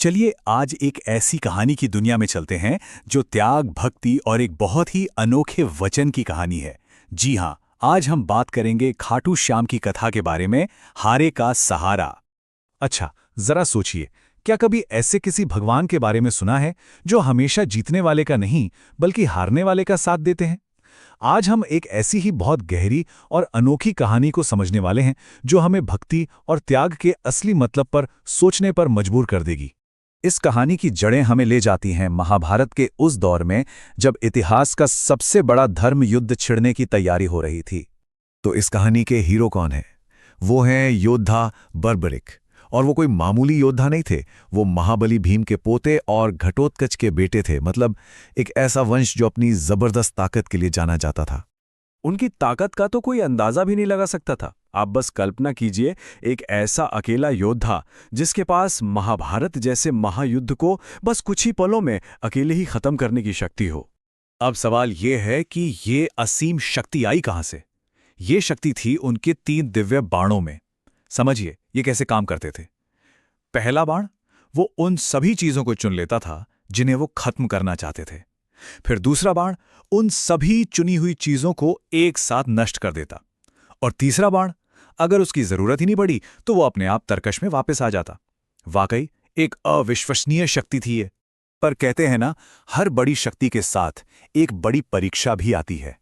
चलिए आज एक ऐसी कहानी की दुनिया में चलते हैं जो त्याग, भक्ति और एक बहुत ही अनोखे वचन की कहानी है। जी हाँ, आज हम बात करेंगे खाटू श्याम की कथा के बारे में, हारे का सहारा। अच्छा, जरा सोचिए, क्या कभी ऐसे किसी भगवान के बारे में सुना है जो हमेशा जीतने वाले का नहीं बल्कि हारने वाले का साथ देते हैं? आज हम एक ऐसी ही बहुत गहरी और अनोखी कहानी को समझने वाले हैं जो हमें भक्ति और त्याग के असली मतलब पर सोचने पर मजबूर कर देगी। इस कहानी की जड़ें हमें ले जाती हैं महाभारत के उस दौर में जब इतिहास का सबसे बड़ा धर्म युद्ध छिड़ने की तैयारी हो रही थी। तो इस कहानी के हीरो कौन हैं? वो हैं योद्धा बर्बरिक। और वो कोई मामूली योद्धा नहीं थे, वो महाबली भीम के पोते और घटोत्कच के बेटे थे। मतलब एक ऐसा वंश जो अपनी जबरदस्त ताकत के लिए जाना जाता था। उनकी ताकत का तो कोई अंदाजा भी नहीं लगा सकता था। आप बस कल्पना कीजिए, एक ऐसा अकेला योद्धा जिसके पास महाभारत जैसे महायुद्ध को बस कुछ ही पलों में अकेले ही खत्म करने की शक्ति हो। अब सवाल ये है कि ये असीम शक्ति आई कहां से? ये शक्ति थी उनके 3 दिव्य बाणों में। समझिए ये कैसे काम करते थे। पहला बाण, वो उन सभी चीजों को चुन लेता था जिन्हें वो खत्म करना चाहते थे। फिर दूसरा बाण उन सभी चुनी हुई चीजों को एक साथ नष्ट कर देता। और तीसरा बाण, अगर उसकी जरूरत ही नहीं पड़ी तो वो अपने आप तरकश में वापस आ जाता। वाकई एक अविश्वसनीय शक्ति थी ये। पर कहते हैं ना, हर बड़ी शक्ति के साथ एक बड़ी परीक्षा भी आती है।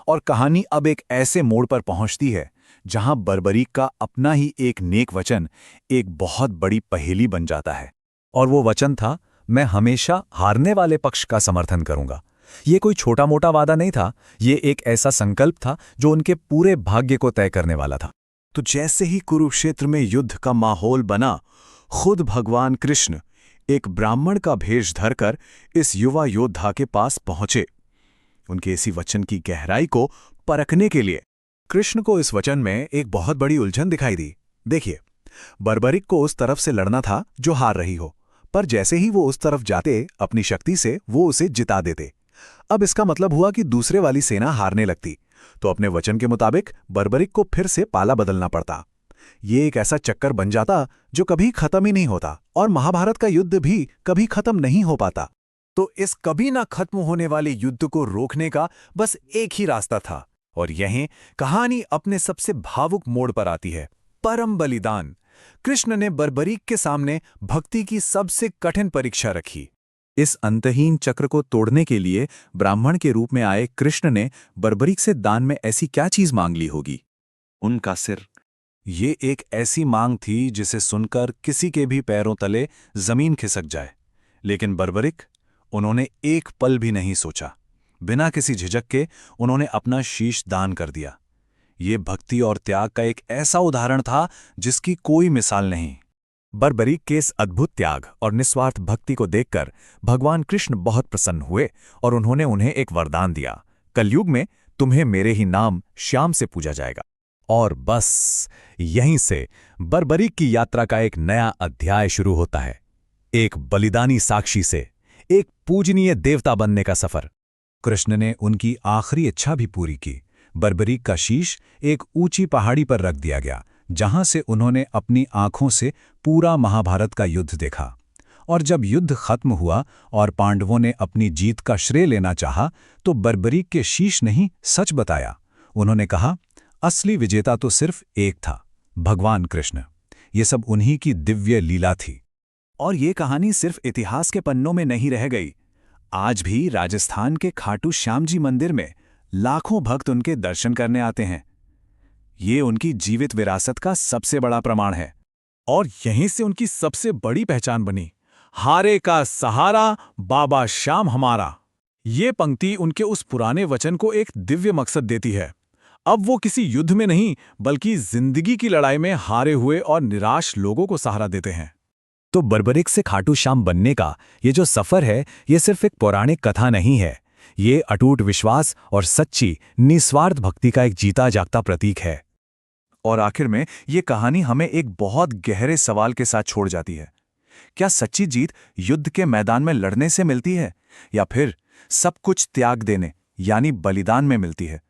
और कहानी अब एक ऐसे मोड़ पर पहुंचती है जहां बर्बरीक का अपना ही एक नेक वचन एक बहुत बड़ी पहेली बन जाता है। और वो वचन था, मैं हमेशा हारने वाले पक्ष का समर्थन करूंगा। ये कोई छोटा मोटा वादा नहीं था, ये एक ऐसा संकल्प था जो उनके पूरे भाग्य को तय करने वाला था। तो जैसे ही कुरुक्षेत्र में युद्ध का माहौल बना, खुद भगवान कृष्ण एक ब्राह्मण का भेष धरकर इस युवा योद्धा के पास पहुंचे। उनके इसी वचन की गहराई को परखने के लिए कृष्ण को इस वचन में एक बहुत बड़ी उलझन दिखाई दी। देखिए, बर्बरिक को उस तरफ से लड़ना था जो हार रही हो, पर जैसे ही वो उस तरफ जाते अपनी शक्ति से वो उसे जिता देते। अब इसका मतलब हुआ कि दूसरे वाली सेना हारने लगती, तो अपने वचन के मुताबिक बर्बरिक को फिर से पाला बदलना पड़ता। ये एक ऐसा चक्कर बन जाता जो कभी खत्म ही नहीं होता, और महाभारत का युद्ध भी कभी खत्म नहीं हो पाता। तो इस कभी ना खत्म होने वाले युद्ध को रोकने का बस एक ही रास्ता था, और यहीं कहानी अपने सबसे भावुक मोड़ पर आती है, परम बलिदान। कृष्ण ने बर्बरीक के सामने भक्ति की सबसे कठिन परीक्षा रखी। इस अंतहीन चक्र को तोड़ने के लिए ब्राह्मण के रूप में आए कृष्ण ने बर्बरीक से दान में ऐसी क्या चीज मांग ली होगी? उनका सिर। ये एक ऐसी मांग थी जिसे सुनकर किसी के भी पैरों तले जमीन खिसक जाए। लेकिन बर्बरीक, उन्होंने एक पल भी नहीं सोचा। बिना किसी झिझक के उन्होंने अपना शीश दान कर दिया। ये भक्ति और त्याग का एक ऐसा उदाहरण था जिसकी कोई मिसाल नहीं। बर्बरीक के इस अद्भुत त्याग और निस्वार्थ भक्ति को देखकर भगवान कृष्ण बहुत प्रसन्न हुए और उन्होंने उन्हें एक वरदान दिया, कलयुग में तुम्हें मेरे ही नाम श्याम से पूजा जाएगा। और बस यहीं से बर्बरीक की यात्रा का एक नया अध्याय शुरू होता है। एक बलिदानी साक्षी से एक पूजनीय देवता बनने का सफर। कृष्ण ने उनकी आखिरी इच्छा भी पूरी की। बर्बरीक का शीश एक ऊंची पहाड़ी पर रख दिया गया, जहां से उन्होंने अपनी आंखों से पूरा महाभारत का युद्ध देखा। और जब युद्ध खत्म हुआ और पांडवों ने अपनी जीत का श्रेय लेना चाहा, तो बर्बरीक के शीश ने ही सच बताया। उन्होंने कहा, असली विजेता तो सिर्फ एक था, भगवान कृष्ण। ये सब उन्हीं की दिव्य लीला थी। और ये कहानी सिर्फ इतिहास के पन्नों में नहीं रह गई। आज भी राजस्थान के खाटू श्याम जी मंदिर में लाखों भक्त उनके दर्शन करने आते हैं। ये उनकी जीवित विरासत का सबसे बड़ा प्रमाण है। और यहीं से उनकी सबसे बड़ी पहचान बनी, हारे का सहारा बाबा श्याम हमारा। ये पंक्ति उनके उस पुराने वचन को एक दिव्य मकसद देती है। अब वो किसी युद्ध में नहीं बल्कि जिंदगी की लड़ाई में हारे हुए और निराश लोगों को सहारा देते हैं। तो बर्बरीक से खाटू श्याम बनने का ये जो सफर है, ये सिर्फ एक पौराणिक कथा नहीं है। ये अटूट विश्वास और सच्ची निस्वार्थ भक्ति का एक जीता जागता प्रतीक है। और आखिर में ये कहानी हमें एक बहुत गहरे सवाल के साथ छोड़ जाती है। क्या सच्ची जीत युद्ध के मैदान में लड़ने से मिलती है, या फिर सब कुछ त्याग देने यानी बलिदान में मिलती है?